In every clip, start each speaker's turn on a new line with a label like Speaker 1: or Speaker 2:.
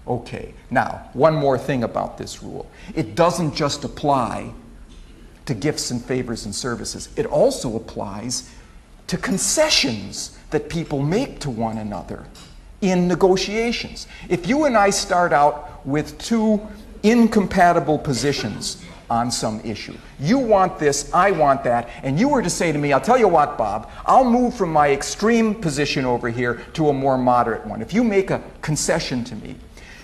Speaker 1: Okay, now, one more thing about this rule. It doesn't just apply to gifts and favors and services. It also applies to concessions that people make to one another in negotiations. If you and I start out with two incompatible positions on some issue, you want this, I want that, and you were to say to me, I'll tell you what, Bob, I'll move from my extreme position over here to a more moderate one. If you make a concession to me,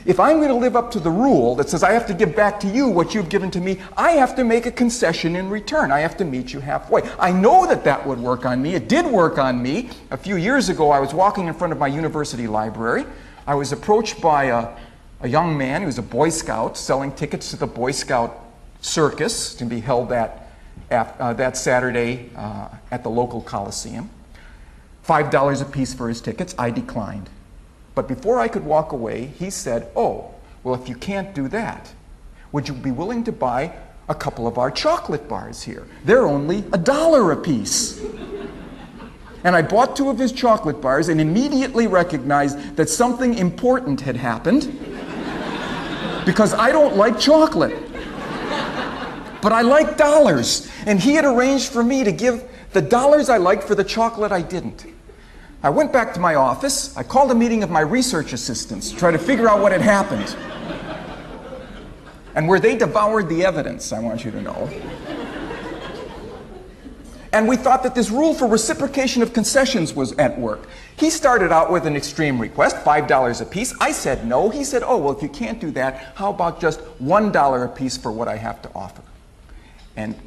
Speaker 1: if I'm going to live up to the rule that says I have to give back to you what you've given to me, I have to make a concession in return. I have to meet you halfway. I know that that would work on me. It did work on me. A few years ago, I was walking in front of my university library. I was approached by a young man who was a Boy Scout selling tickets to the Boy Scout circus to be held that Saturday at the local Coliseum. $5 a piece for his tickets. I declined. But before I could walk away, he said, oh, well, if you can't do that, would you be willing to buy a couple of our chocolate bars here? They're only $1 a piece. And I bought 2 of his chocolate bars and immediately recognized that something important had happened because I don't like chocolate. But I like dollars. And he had arranged for me to give the dollars I liked for the chocolate I didn't. I went back to my office. I called a meeting of my research assistants to try to figure out what had happened. And where they devoured the evidence, I want you to know. And we thought that this rule for reciprocation of concessions was at work. He started out with an extreme request, $5 a piece. I said no. He said, oh, well, if you can't do that, how about just $1 a piece for what I have to offer? And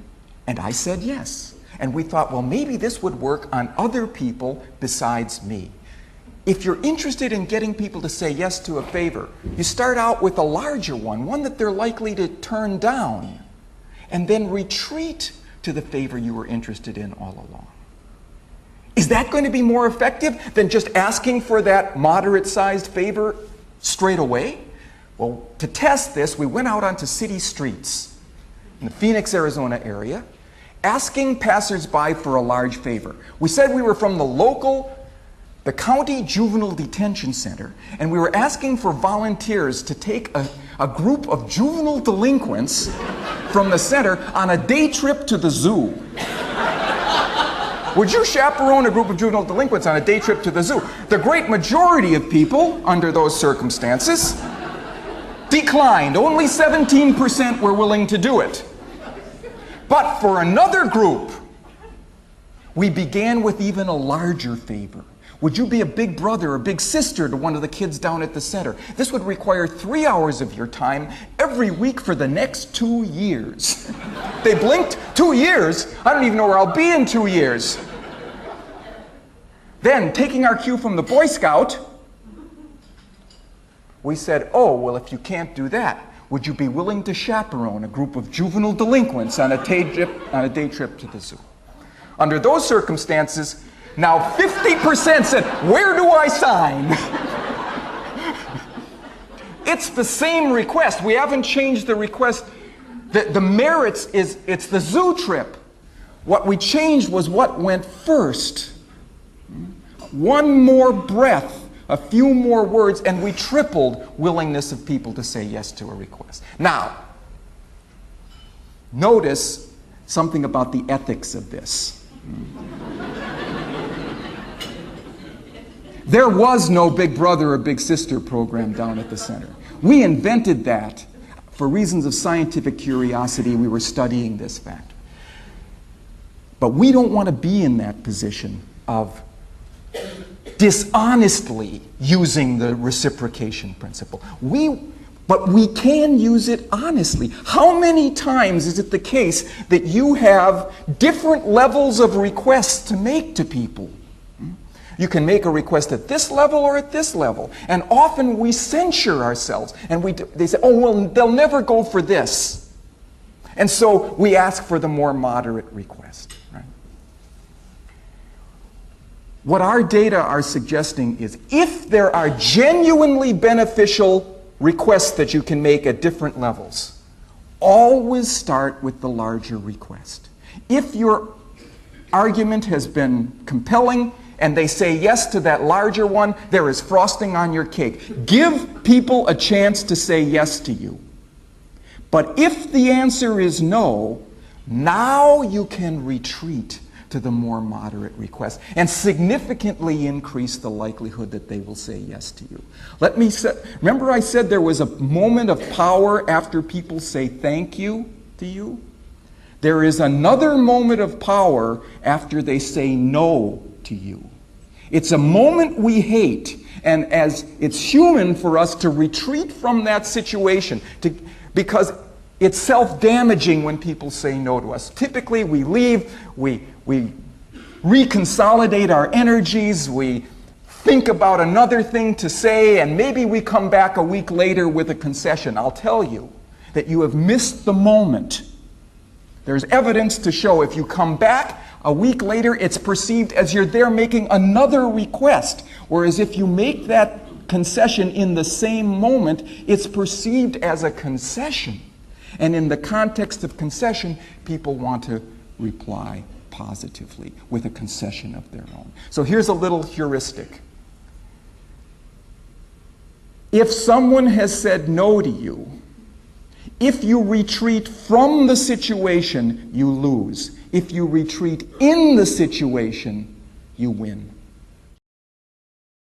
Speaker 1: I said yes. And we thought, well, maybe this would work on other people besides me. If you're interested in getting people to say yes to a favor, you start out with a larger one that they're likely to turn down, and then retreat to the favor you were interested in all along. Is that going to be more effective than just asking for that moderate-sized favor straight away? Well, to test this, we went out onto city streets in the Phoenix, Arizona area, asking passersby for a large favor. We said we were from the county juvenile detention center, and we were asking for volunteers to take a group of juvenile delinquents from the center on a day trip to the zoo. Would you chaperone a group of juvenile delinquents on a day trip to the zoo? The great majority of people, under those circumstances, declined. Only 17% were willing to do it. But for another group, we began with even a larger favor. Would you be a big brother or big sister to one of the kids down at the center? This would require 3 hours of your time every week for the next 2 years. They blinked. 2 years? I don't even know where I'll be in 2 years. Then, taking our cue from the Boy Scout, we said, oh, well, if you can't do that, would you be willing to chaperone a group of juvenile delinquents on a day trip to the zoo? Under those circumstances, now 50% said, where do I sign? It's the same request. We haven't changed the request. The merits is, it's the zoo trip. What we changed was what went first. One more breath, a few more words, and we tripled willingness of people to say yes to a request. Now, notice something about the ethics of this. There was no Big Brother or Big Sister program down at the center. We invented that for reasons of scientific curiosity. We were studying this fact. But we don't want to be in that position of dishonestly using the reciprocation principle. But we can use it honestly. How many times is it the case that you have different levels of requests to make to people? You can make a request at this level or at this level. And often we censure ourselves. And they say, oh, well, they'll never go for this. And so we ask for the more moderate request. Right? What our data are suggesting is if there are genuinely beneficial requests that you can make at different levels, always start with the larger request. If your argument has been compelling and they say yes to that larger one, there is frosting on your cake. Give people a chance to say yes to you. But if the answer is no, now you can retreat to the more moderate request and significantly increase the likelihood that they will say yes to you. Remember I said there was a moment of power after people say thank you to you? There is another moment of power after they say no to you. It's a moment we hate, and as it's human for us to retreat from that situation because it's self-damaging when people say no to us. Typically we leave, we reconsolidate our energies, we think about another thing to say, and maybe we come back a week later with a concession. I'll tell you that you have missed the moment. There's evidence to show if you come back a week later, it's perceived as you're there making another request. Whereas if you make that concession in the same moment, it's perceived as a concession. And in the context of concession, people want to reply positively with a concession of their own. So here's a little heuristic. If someone has said no to you, if you retreat from the situation, you lose. If you retreat in the situation, you win.